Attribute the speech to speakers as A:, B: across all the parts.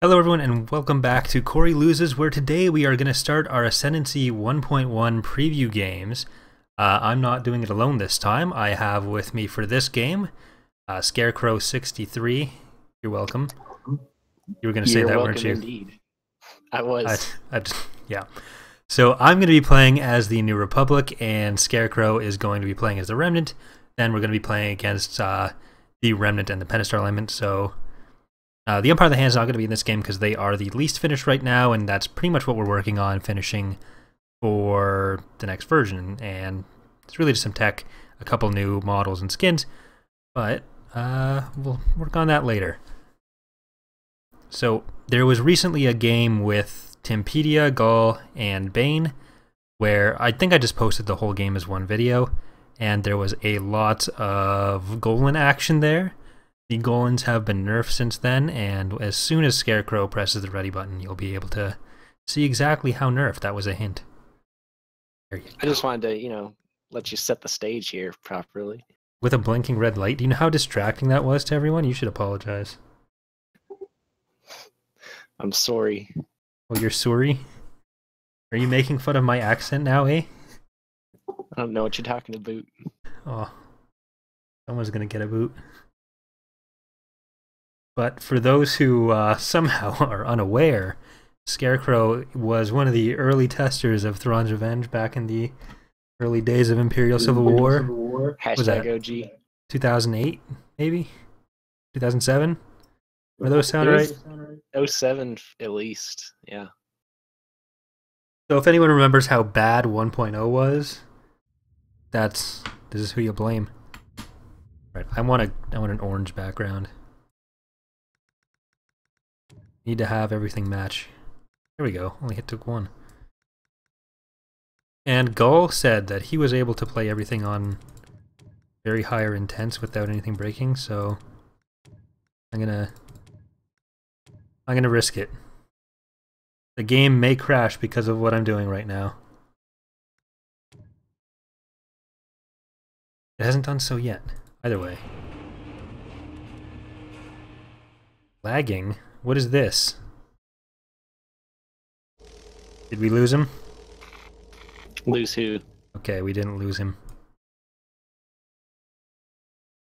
A: Hello everyone and welcome back to Corey Loses, where today we are going to start our Ascendancy 1.1 preview games. I'm not doing it alone this time. I have with me for this game, Scarecrow63. You're welcome. You were going to say that, weren't you?
B: You're welcome indeed. I was.
A: Yeah. So I'm going to be playing as the New Republic, and Scarecrow is going to be playing as the Remnant. Then we're going to be playing against the Remnant and the Pentastar Alignment, so... the Empire of the Hand is not going to be in this game because they are the least finished right now, and that's pretty much what we're working on finishing for the next version. And it's really just some tech, a couple new models and skins, but we'll work on that later. So there was recently a game with Timpedia, Gaul, and Bane, where I think I just posted the whole game as one video, and there was a lot of Golan action there. The Golans have been nerfed since then, and as soon as Scarecrow presses the ready button, you'll be able to see exactly how nerfed. That was a hint. There you go.
B: I just wanted to, let you set the stage here properly.
A: With a blinking red light. Do you know how distracting that was to everyone? You should apologize.
B: I'm sorry.
A: Oh, you're sorry? Are you making fun of my accent now, eh?
B: I don't know what you're talking about.
A: Oh, someone's gonna get a boot. But for those who somehow are unaware, Scarecrow was one of the early testers of Thrawn's Revenge back in the early days of Imperial Civil War.
B: Hashtag OG.
A: 2008, maybe? 2007? Were those sound right?
B: 07 at least, yeah.
A: So if anyone remembers how bad 1.0 was, this is who you blame. Right, I want an orange background. Need to have everything match. There we go. Only hit took one. And Gaul said that he was able to play everything on very higher intense without anything breaking, so I'm gonna risk it. The game may crash because of what I'm doing right now. It hasn't done so yet. Either way. Lagging? What is this? Did we lose him?
B: Lose who?
A: Okay, we didn't lose him.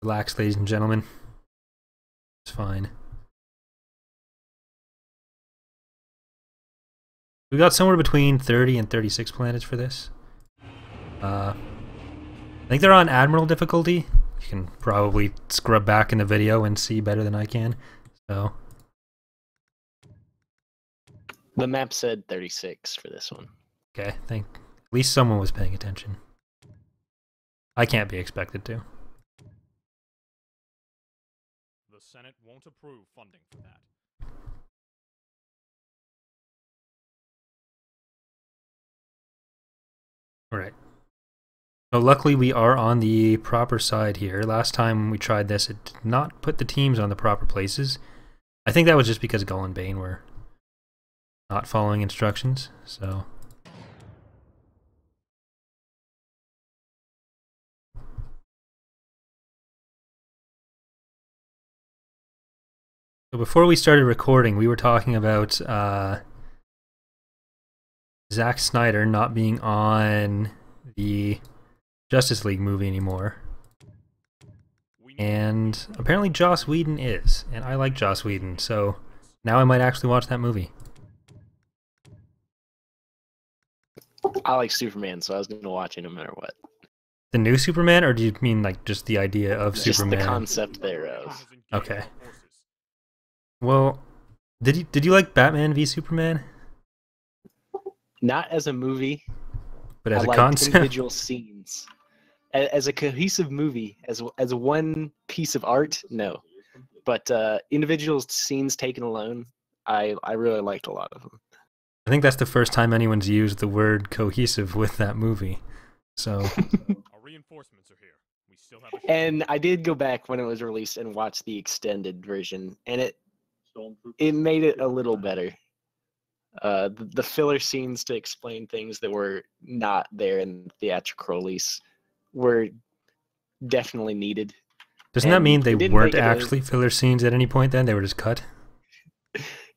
A: Relax, ladies and gentlemen. It's fine. We got somewhere between 30 and 36 planets for this. I think they're on Admiral difficulty. You can probably scrub back in the video and see better than I can. So...
B: The map said 36 for this one.
A: Okay, at least someone was paying attention. I can't be expected to.
C: The Senate won't approve funding for that.
A: Alright. So luckily we are on the proper side here. Last time we tried this, it did not put the teams on the proper places. I think that was just because Gull and Bane were not following instructions, so... So before we started recording, we were talking about Zack Snyder not being on the Justice League movie anymore. And apparently Joss Whedon is, and I like Joss Whedon, so now I might actually watch that movie.
B: I like Superman, so I was going to watch it no matter what.
A: The new Superman, or do you mean like just the idea of
B: just
A: Superman?
B: Just the concept thereof.
A: Okay. Well, did you like Batman v Superman?
B: Not as a movie,
A: but as
B: a
A: concept.
B: Individual scenes. As a cohesive movie, as one piece of art, no. But individual scenes taken alone, I really liked a lot of them.
A: I think that's the first time anyone's used the word cohesive with that movie. So
C: Our reinforcements are here. We still have
B: and I did go back when it was released and watch the extended version, and it made it a little better. The filler scenes to explain things that were not there in the theatrical release were definitely needed.
A: Doesn't that mean they weren't actually filler scenes at any point then? They were just cut?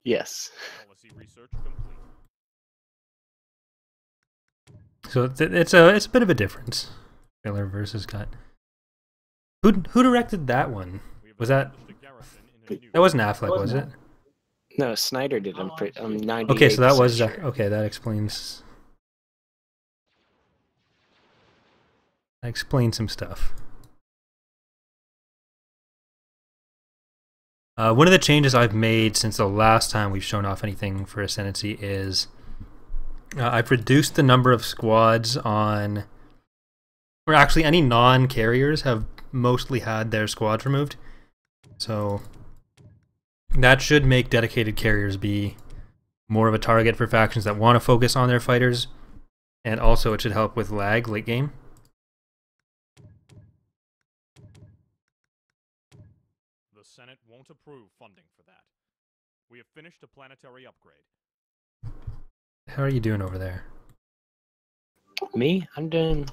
B: Yes.
C: Policy research complete.
A: So it's a bit of a difference. Filler versus Cut. Who directed that one? Was that wasn't Affleck, was it?
B: No, Snyder did. I'm 98%
A: Okay, so that was
B: sure.
A: okay. That explains some stuff. One of the changes I've made since the last time we've shown off anything for Ascendancy is I've reduced the number of squads on, or actually any non-carriers have mostly had their squads removed. So that should make dedicated carriers be more of a target for factions that want to focus on their fighters, and also it should help with lag late game.
C: The Senate won't approve funding for that. We have finished a planetary upgrade.
A: How are you doing over there?
B: Me? I'm doing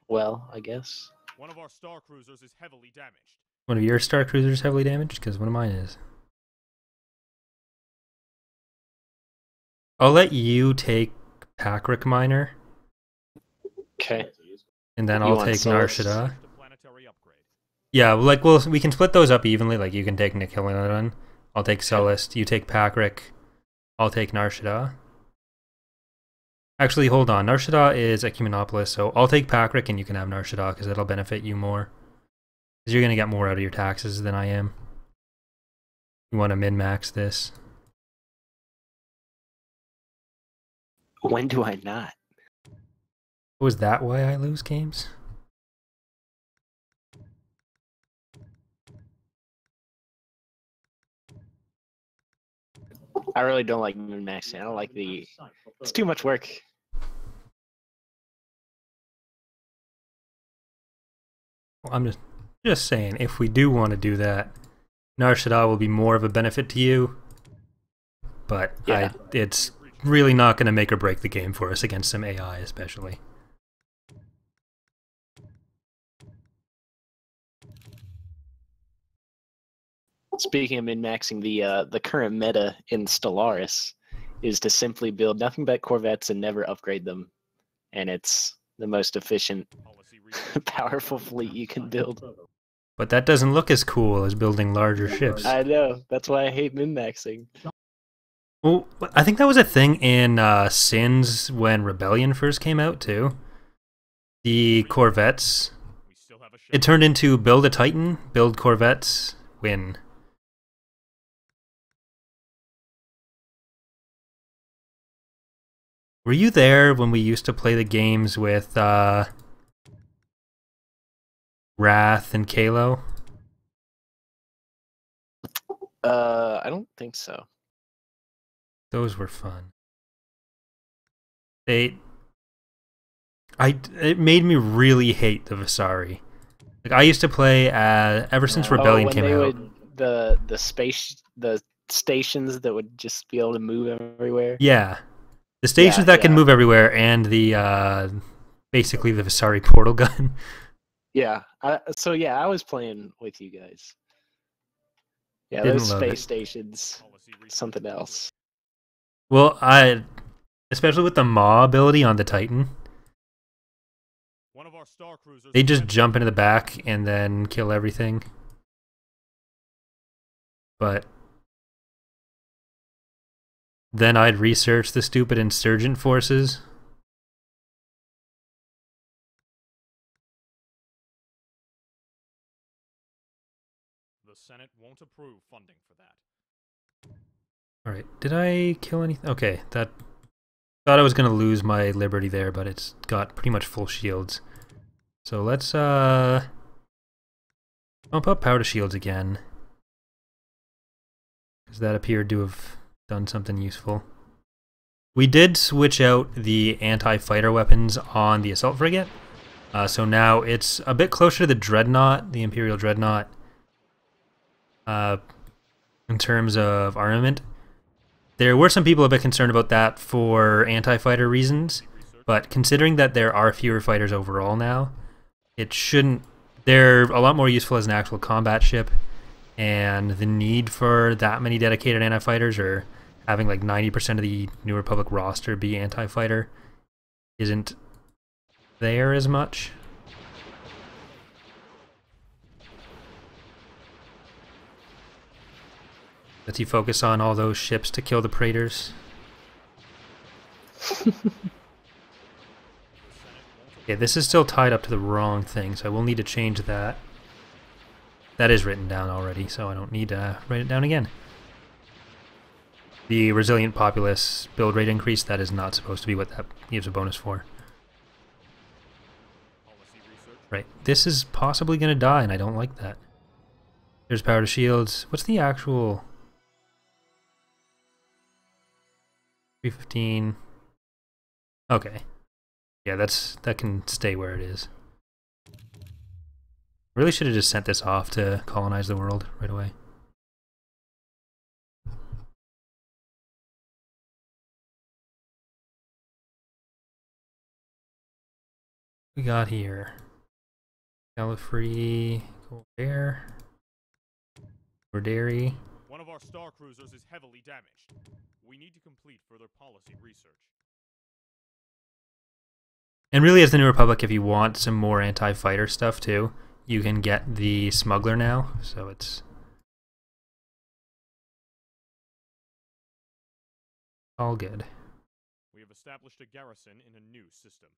B: well, I guess.
C: One of our star cruisers is heavily damaged.
A: One of your Star Cruisers heavily damaged? Because one of mine is. I'll let you take Packrick Miner,
B: Okay.
A: and then
B: You
A: I'll
B: want
A: take
B: SoaSE?
A: Narshada.
C: The planetary upgrade.
A: Yeah, like we can split those up evenly. Like you can take Nikilan, I'll take SoaSE, you take Packrick, I'll take Narshada. Actually, hold on. Narshada is Ecumenopolis, so I'll take Packrick and you can have Narshada because it'll benefit you more. Because you're going to get more out of your taxes than I am. You want to min-max this.
B: When do I not?
A: Was that why I lose games?
B: I really don't like min-maxing. I don't like the... It's too much work.
A: Well, I'm just saying, if we do want to do that, Narshada will be more of a benefit to you. But
B: Yeah.
A: it's really not going to make or break the game for us against some AI, especially.
B: Speaking of min-maxing, the current meta in Stellaris is to simply build nothing but Corvettes and never upgrade them. And it's the most efficient,
C: Policy research.
B: powerful fleet you can build.
A: But that doesn't look as cool as building larger ships.
B: I know. That's why I hate min-maxing.
A: Well, I think that was a thing in Sins when Rebellion first came out, too. The Corvettes.
C: We still have a ship.
A: It turned into build a Titan, build Corvettes, win. Were you there when we used to play the games with Wrath and Kalo?
B: I don't think so.
A: Those were fun. It made me really hate the Visari. Like I used to play ever since Rebellion
B: when
A: came
B: they
A: out.
B: would, the stations that would just be able to move everywhere.
A: Yeah, the stations that can
B: yeah.
A: move everywhere, and the basically the Visari portal gun.
B: Yeah. So yeah, I was playing with you guys. Yeah,
A: Didn't
B: those
A: love
B: space
A: it.
B: stations,
C: Policy research.
B: something else.
A: Well, especially with the Maw ability on the Titan,
C: One of our star cruisers
A: they
C: is
A: just
C: heavily
A: jump into the back and then kill everything. But then I'd research the stupid insurgent forces.
C: The Senate won't approve funding for that.
A: Alright, did I kill anything? Okay, thought I was gonna lose my liberty there, but it's got pretty much full shields. So let's bump up power to shields again. Because that appeared to have done something useful. We did switch out the anti-fighter weapons on the assault frigate. So now it's a bit closer to the Dreadnought, the Imperial Dreadnought, in terms of armament. There were some people a bit concerned about that for anti-fighter reasons, but considering that there are fewer fighters overall now, it shouldn't... They're a lot more useful as an actual combat ship, and the need for that many dedicated anti-fighters, or having like 90% of the New Republic roster be anti-fighter isn't there as much. Does he focus on all those ships to kill the Praetors? Okay, this is still tied up to the wrong thing, so I will need to change that. That is written down already, so I don't need to write it down again. The resilient populace build rate increase, that is not supposed to be what that gives a bonus for. Right, this is possibly going to die, and I don't like that. There's power to shields. What's the actual... 315. Okay. Yeah, that can stay where it is. Really should have just sent this off to colonize the world right away. We got here. Gallifrey, Colbert, Borderi.
C: One of our star cruisers is heavily damaged. We need to complete further policy research.
A: And really, as the New Republic, if you want some more anti-fighter stuff too, you can get the smuggler now, so it's all good.
C: We have established a garrison in a new system.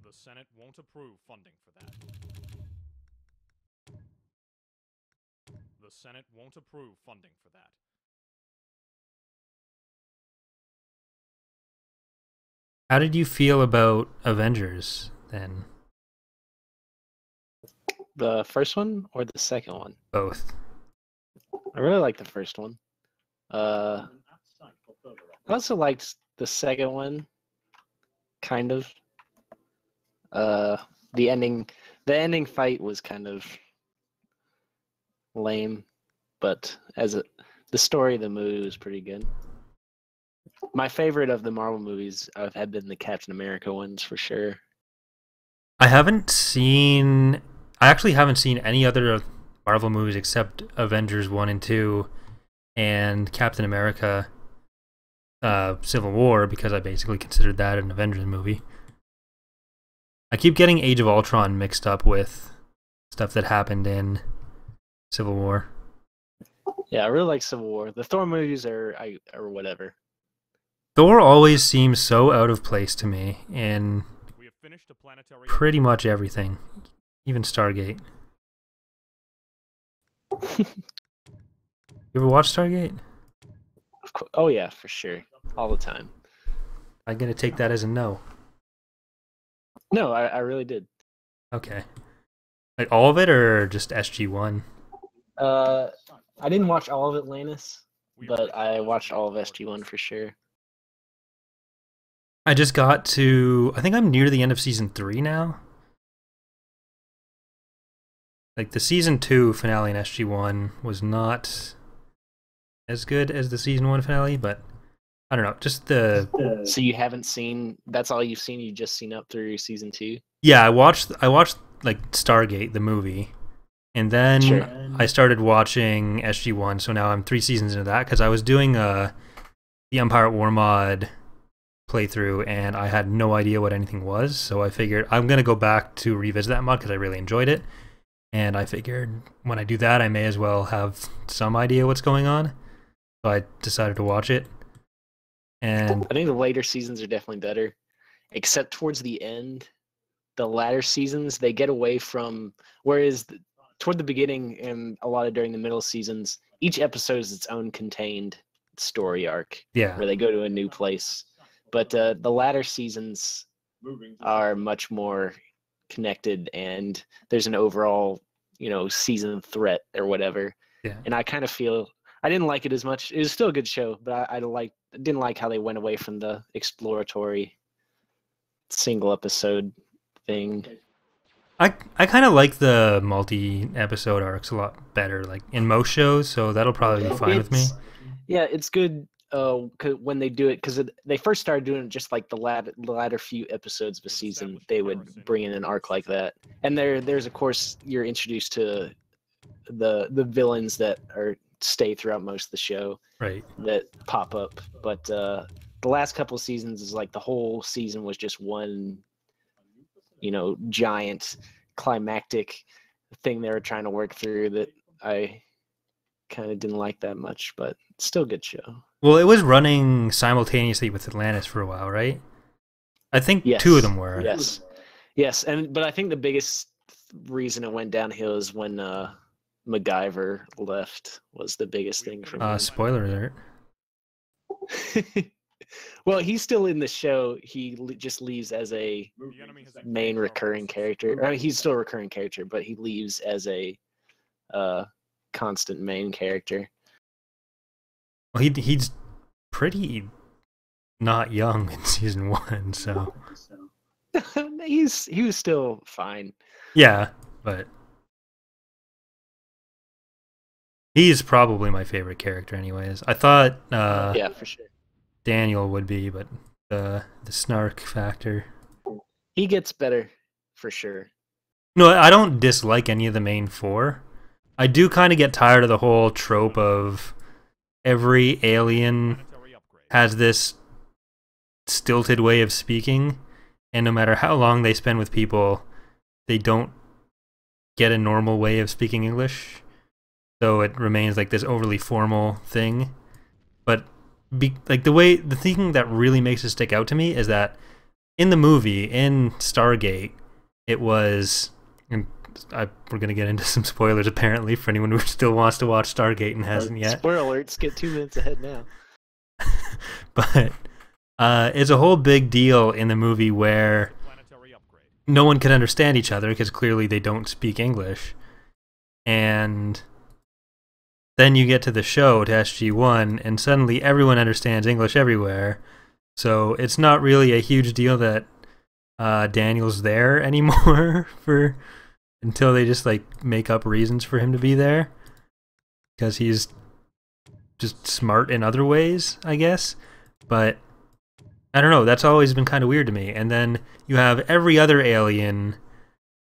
C: The Senate won't approve funding for that. The Senate won't approve funding for that.
A: How did you feel about Avengers then?
B: The first one or the second one?
A: Both.
B: I really like the first one. I also liked the second one, kind of. The ending fight was kind of lame, but the story of the movie was pretty good. My favorite of the Marvel movies have been the Captain America ones for sure.
A: I actually haven't seen any other Marvel movies except Avengers 1 and 2 and Captain America Civil War, because I basically considered that an Avengers movie. I keep getting Age of Ultron mixed up with stuff that happened in Civil War.
B: Yeah, I really like Civil War. The Thor movies are whatever.
A: Thor always seems so out of place to me in
C: We have finished a planetary
A: pretty much everything, even Stargate. You ever watch Stargate?
B: Oh yeah, for sure, all the time.
A: I'm gonna take that as a no.
B: No, I really did.
A: Okay. Like all of it, or just SG-1?
B: I didn't watch all of Atlantis, but I watched all of SG-1 for sure.
A: I just got to... I think I'm near the end of Season 3 now. Like, the Season 2 finale in SG-1 was not as good as the Season 1 finale, but I don't know, just the...
B: So you haven't seen... That's all you've seen? You've just seen up through Season 2?
A: Yeah, I watched like, Stargate, the movie, and then
B: Sure.
A: I started watching SG-1, so now I'm 3 seasons into that, because I was doing the Empire at War mod playthrough, and I had no idea what anything was, so I figured I'm going to go back to revisit that mod because I really enjoyed it, and I figured when I do that, I may as well have some idea what's going on, so I decided to watch it. And
B: I think the later seasons are definitely better, except towards the end. The latter seasons, they get away from... Whereas toward the beginning and a lot of during the middle seasons, each episode is its own contained story arc,
A: yeah,
B: where they go to a new place. But the latter seasons are much more connected, and there's an overall, season threat or whatever.
A: yeah.
B: And I kind of feel I didn't like it as much. It was still a good show, but I didn't like how they went away from the exploratory single episode thing.
A: I kind of like the multi-episode arcs a lot better, like in most shows, so that'll probably be fine with me.
B: Yeah, it's good when they do it, because they first started doing it just like the latter few episodes of a season. They would bring in an arc like that, and there's of course you're introduced to the villains that are stay throughout most of the show
A: Right.
B: that pop up. But the last couple of seasons is like the whole season was just one, giant climactic thing they were trying to work through that I kind of didn't like that much, but still a good show.
A: Well, it was running simultaneously with Atlantis for a while, right? I think
B: Yes.
A: 2 of them were.
B: Yes, but I think the biggest reason it went downhill is when MacGyver left was the biggest thing for me.
A: Spoiler alert.
B: Well, he's still in the show. He just leaves as a main recurring character. I mean, he's still a recurring character, but he leaves as a constant main character.
A: Well, he's pretty not young in season 1, so
B: he was still fine.
A: yeah, but he's probably my favorite character, anyways. I thought
B: Yeah, for sure.
A: Daniel would be, but the snark factor.
B: He gets better, for sure.
A: No, I don't dislike any of the main 4. I do kind of get tired of the whole trope of every alien has this stilted way of speaking, and no matter how long they spend with people, they don't get a normal way of speaking English. So it remains like this overly formal thing. But the thing that really makes it stick out to me is that in the movie, in Stargate, it was, and we're going to get into some spoilers apparently for anyone who still wants to watch Stargate and hasn't yet.
B: Spoiler alerts, get 2 minutes ahead now.
A: But it's a whole big deal in the movie where no one can understand each other because clearly they don't speak English. And then you get to the show, to SG-1, and suddenly everyone understands English everywhere. So it's not really a huge deal that Daniel's there anymore until they just like make up reasons for him to be there. Because he's just smart in other ways, I guess. But I don't know, that's always been kind of weird to me. And then you have every other alien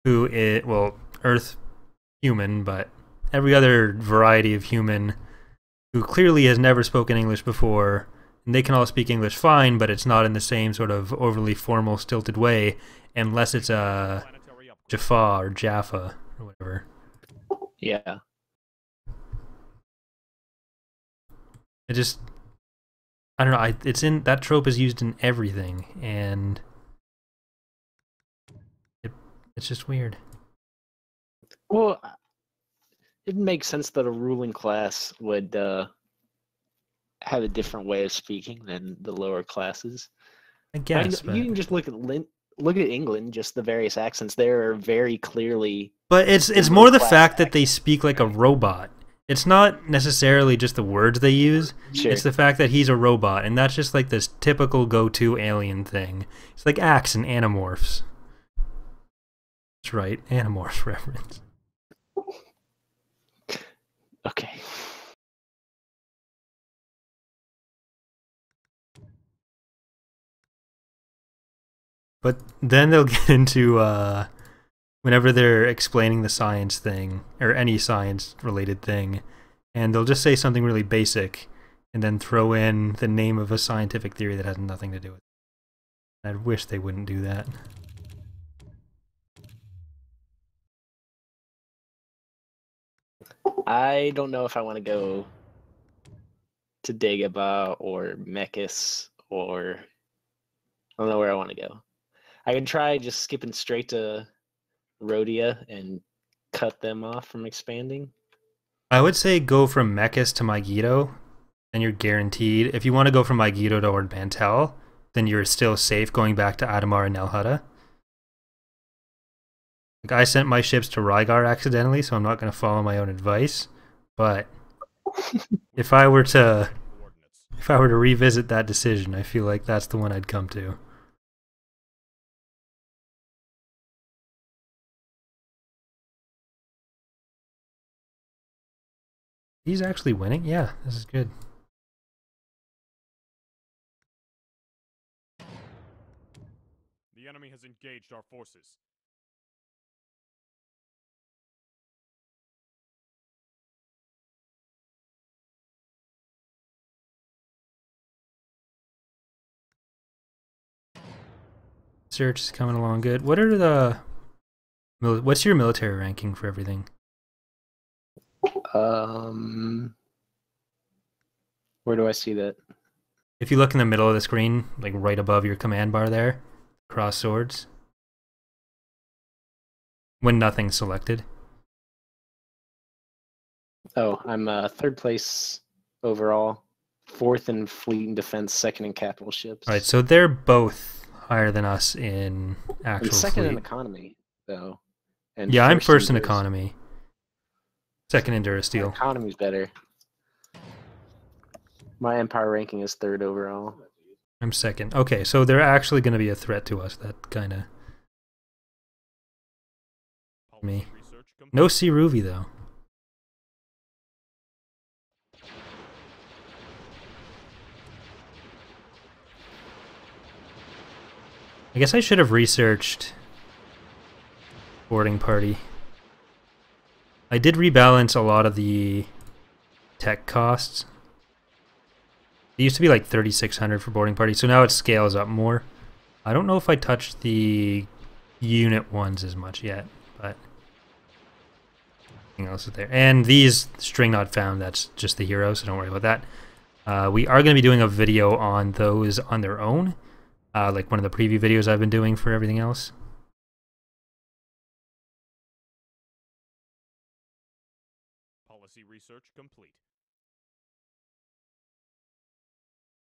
A: who is, well, Earth human, but every other variety of human who clearly has never spoken English before, and they can all speak English fine, but it's not in the same sort of overly formal, stilted way, unless it's a Jaffa or Jaffa or whatever.
B: Yeah.
A: It just, I don't know, it's in, that trope is used in everything, and it's just weird.
B: Well, it makes sense that a ruling class would have a different way of speaking than the lower classes.
A: I guess,
B: you can just look at England, just the various accents there are very clearly.
A: But it's more the fact that they speak like a robot. It's not necessarily just the words they use.
B: Sure.
A: It's the fact that he's a robot, and that's just like this typical go-to alien thing. It's like Axe and Animorphs. That's right, Animorphs reference.
B: Okay.
A: But then they'll get into whenever they're explaining the science thing, or any science-related thing, and they'll just say something really basic, and then throw in the name of a scientific theory that has nothing to do with it. I wish they wouldn't do that.
B: I don't know if I want to go to Dagobah or Mechis, or I don't know where I want to go. I can try just skipping straight to Rhodia and cut them off from expanding.
A: I would say go from Mechis to Megiddo, and you're guaranteed. If you want to go from Megiddo to Ord Mantell, then you're still safe going back to Adamar and Nelhutta. Like, I sent my ships to Rygar accidentally, so I'm not going to follow my own advice. But if I were to revisit that decision, I feel like that's the one I'd come to. He's actually winning? Yeah, this is good.
C: The enemy has engaged our forces.
A: Search is coming along good. What are the... What's your military ranking for everything?
B: Where do I see that?
A: If you look in the middle of the screen, like right above your command bar there, cross swords. When nothing's selected.
B: Oh, I'm 3rd place overall, 4th in fleet and defense, 2nd in capital ships.
A: Right, so they're both higher than us in actual
B: I'm 2nd
A: fleet.
B: in economy, though. And
A: Yeah, I'm first in
B: Durasteel.
A: economy. 2nd in Durasteel.
B: Economy's better. My empire ranking is 3rd overall.
A: I'm 2nd. Okay, so they're actually going to be a threat to us. That kind of... me. No Ruby though. I guess I should have researched boarding party. I did rebalance a lot of the tech costs. It used to be like 3,600 for boarding party, so now it scales up more. I don't know if I touched the unit ones as much yet, but anything else is there. And these string not found, that's just the heroes, so don't worry about that. We are going to be doing a video on those on their own, like one of the preview videos I've been doing for everything else.
C: Policy research complete.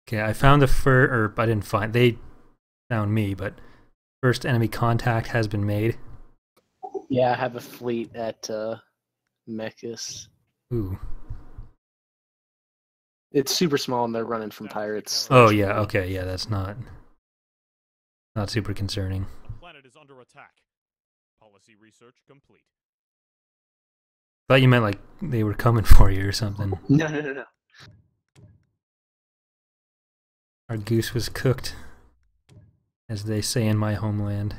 A: Okay, I found the or I didn't find, they found me, but first enemy contact has been made.
B: Yeah, I have a fleet at Mechas.
A: Ooh.
B: It's super small and they're running from pirates.
A: Oh yeah, okay, yeah, that's not super concerning.
C: The planet is under attack. Policy research complete.
A: Thought you meant like they were coming for you or something.
B: No.
A: Our goose was cooked, as they say in my homeland.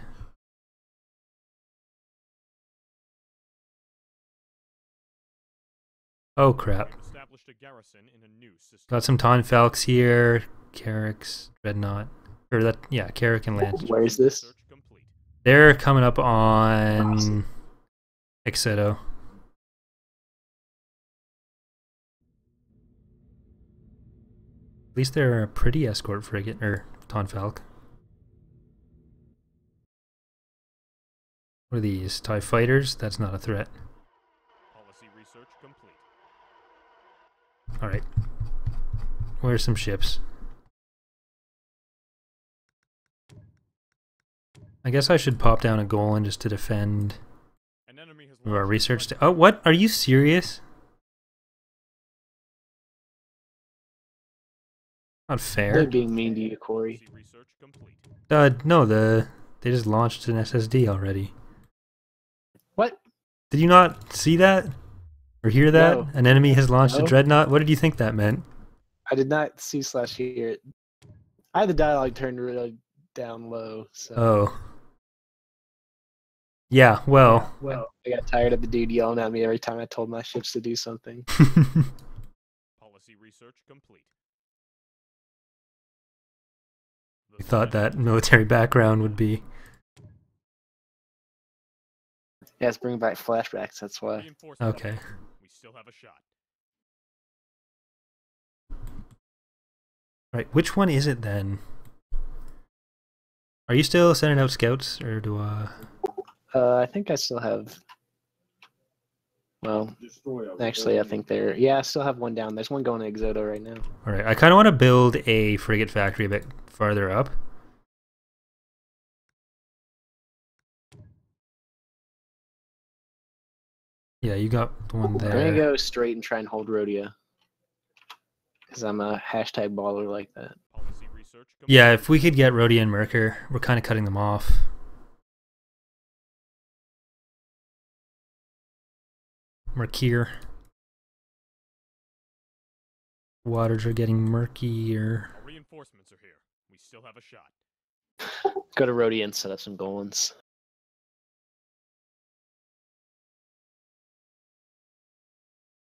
A: Oh crap.
C: Established a garrison in a new system.
A: Got some Tonfalks here, Carracks, Dreadnought. Or that, yeah, Carrack and Lance.
B: Where is this?
A: They're coming up on Exeto. At least they're a pretty escort frigate, or Tonfalk. What are these? TIE fighters? That's not a threat.
C: Policy research complete.
A: Alright. Where's some ships? I guess I should pop down a Golan just to defend
C: An enemy has
A: our research. Oh, what? Are you serious? Not fair.
B: They're being mean to you, Corey.
A: No, they just launched an SSD already.
B: What?
A: Did you not see that? Or hear that?
B: No.
A: An enemy has launched a
B: No.
A: dreadnought? What did you think that meant?
B: I did not see / hear it. I had the dialogue turned really down low, so.
A: Oh. Yeah, well.
B: I got tired of the dude yelling at me every time I told my ships to do something.
C: Policy research complete.
A: We thought that military background would be...
B: Yeah, it's bringing back flashbacks, that's why.
A: Okay.
C: We still have a shot.
A: Right, which one is it then? Are you still sending out scouts, or do
B: I think I still have... Well, actually, I think they're... Yeah, I still have one down. There's one going to Exodo right now.
A: Alright, I kind of want to build a frigate factory a bit farther up. Yeah, you got one there.
B: I'm going to go straight and try and hold Rhodia. Because I'm a hashtag baller like that.
C: Policy research complete.
A: Yeah, if we could get Rhodia and Merker, we're kind of cutting them off. Merkier. Waters are getting murkier.
C: Our reinforcements are here. We still have a shot.
B: Go to Rhodia and set up some Golans.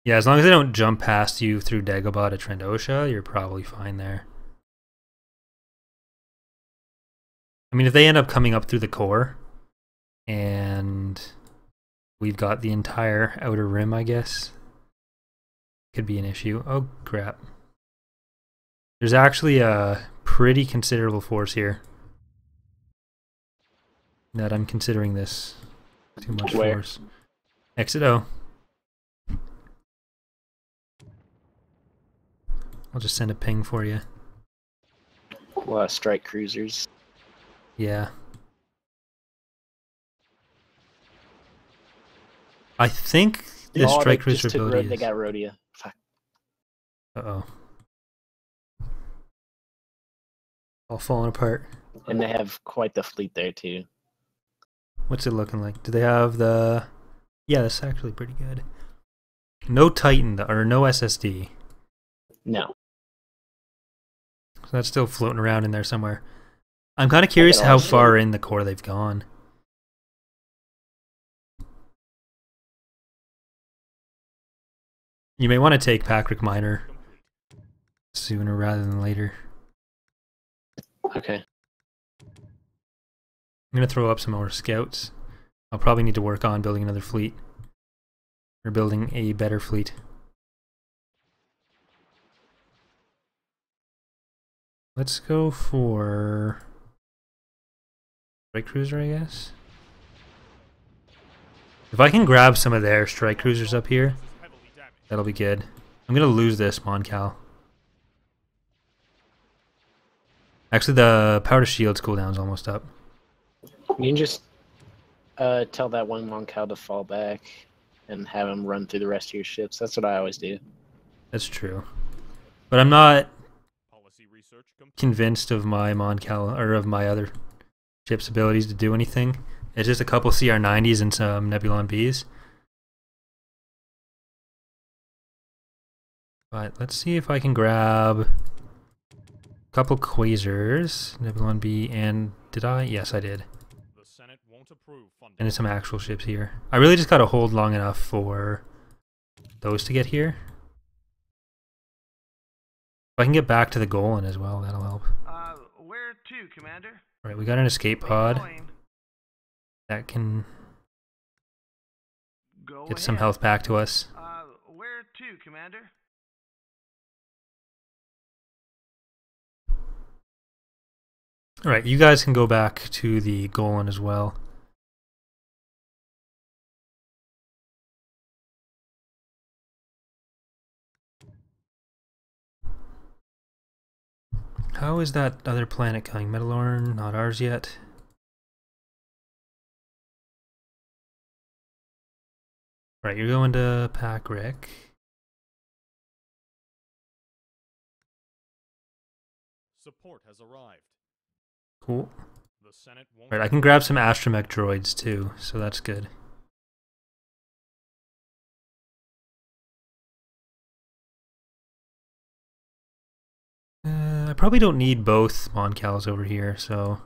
A: Yeah, as long as they don't jump past you through Dagobah to Trendosha, you're probably fine there. I mean, if they end up coming up through the core, and we've got the entire outer rim, I guess, could be an issue. Oh, crap. There's actually a pretty considerable force here that I'm considering this too much force. Exit O. I'll just send a ping for you.
B: A lot of strike cruisers.
A: Yeah. I think the strike cruiser ability
B: They got Rhodia. Fuck.
A: Uh-oh. All falling apart.
B: And they have quite the fleet there, too.
A: What's it looking like? Do they have the... Yeah, that's actually pretty good. No Titan, or no SSD.
B: No.
A: So that's still floating around in there somewhere. I'm kind of curious how far in the core they've gone. You may want to take Patrick Minor sooner rather than later.
B: Okay.
A: I'm going to throw up some more scouts. I'll probably need to work on building another fleet. Or building a better fleet. Let's go for... strike cruiser, I guess? If I can grab some of their strike cruisers up here, that'll be good. I'm going to lose this, Moncal. Actually, the power to shields cooldown's almost up.
B: You can just tell that one Moncal to fall back and have him run through the rest of your ships. That's what I always do.
A: That's true. But I'm not convinced of my Moncal, or of my other ship's abilities to do anything. It's just a couple CR90s and some Nebulon Bs. But let's see if I can grab a couple Quasars, Nebulon B, and did I? Yes, I did.
C: The Senate won't approve funding.
A: And some actual ships here. I really just gotta hold long enough for those to get here. If I can get back to the Golan as well, that'll help.
D: Where to, Commander?
A: Alright, we got an escape pod. That can get some health back to us.
D: Where to, Commander?
A: Alright, you guys can go back to the Golan as well. How is that other planet coming? Metalorn, not ours yet. Right, you're going to Packrick.
C: Support has arrived.
A: Cool.
C: The Senate won't.
A: Right, I can grab some astromech droids too, so that's good. I probably don't need both Moncals over here, so...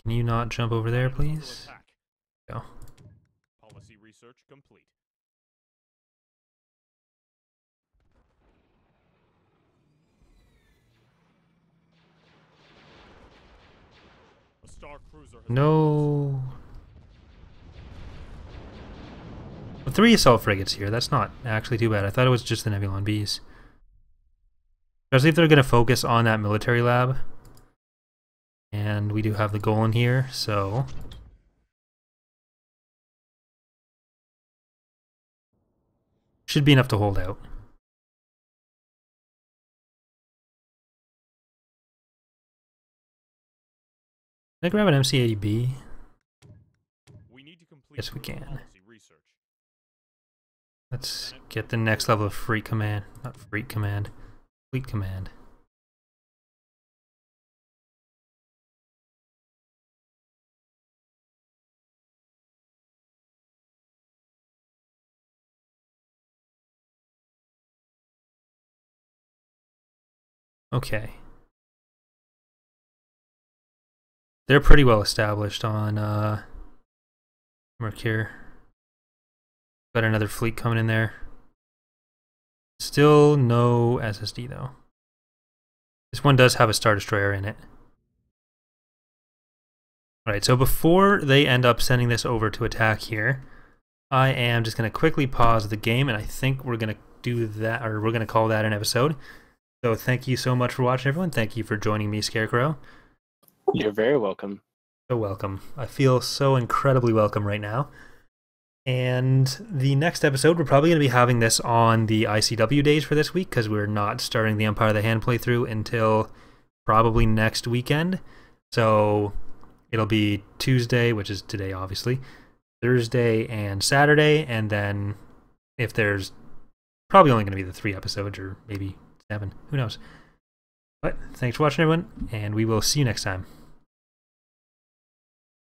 A: Can you not jump over there, please? Go.
C: Policy research complete. A Star Cruiser has
A: No. Well, 3 assault frigates here. That's not actually too bad. I thought it was just the Nebulon Bs. Especially if they're going to focus on that military lab. And we do have the Golan here, so... should be enough to hold out. Can I grab an MC-80B?
C: We need to complete
A: Yes, we can.
C: policy research.
A: Let's get the next level of Fleet Command. Not Fleet Command. Fleet Command. Okay. They're pretty well established on Mercure. Got another fleet coming in there. Still no SSD though. This one does have a Star Destroyer in it. Alright, so before they end up sending this over to attack here, I am just going to quickly pause the game, and I think we're going to do that, or we're going to call that an episode. So thank you so much for watching, everyone. Thank you for joining me, Scarecrow.
B: You're very welcome.
A: So welcome. I feel so incredibly welcome right now. And the next episode, we're probably going to be having this on the ICW days for this week, because we're not starting the Empire of the Hand playthrough until probably next weekend. So it'll be Tuesday, which is today obviously, Thursday and Saturday, and then if there's probably only going to be the 3 episodes, or maybe 7, who knows. But thanks for watching, everyone, and we will see you next time.